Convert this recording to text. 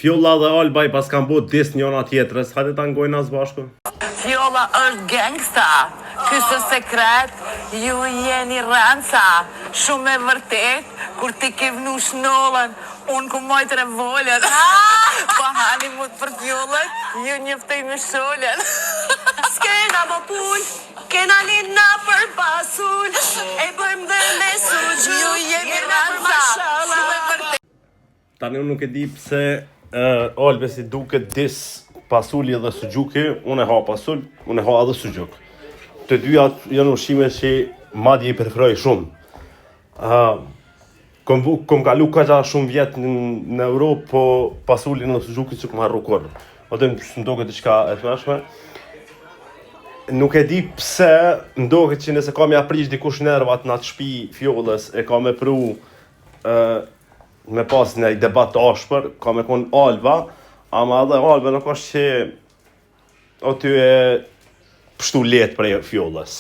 Fjolla dhe Alba i pas kanë bu dis njona tjetrës, hajde ta ngojnë as bashku. Fjolla është gangsta, ky është sekret, ju jeni ranca, shumë e vërtet, kur ti ke vnu shnollën, unë ku mojt revolën, pa hani mut për fjollën, ju njëftej me sholën. S'kena më pull, kena lina për pasull, e bëjmë dhe me suq, Ju jeni ranca, shumë e vërtet. Tani unë nuk e di pse Albe si duket dis pasulli dhe suxhuki, unë e ha pasull, unë e ha edhe suxhuk. Të dyja janë ushqime që madje i preferoj shumë. Kom kalu kaqja shumë vjet në Europë, po pasullin dhe suxhukin që kom harru kur. Atë më duket diçka e tmeshme. Nuk e di pse më duket që nëse ka me aprish dikush nervat në atë shtëpi fjollës, e ka me pru me pas një debat të ashpër, ka me kon Alba, ama edhe Alba nuk është që aty e pështu letë prej fjollës.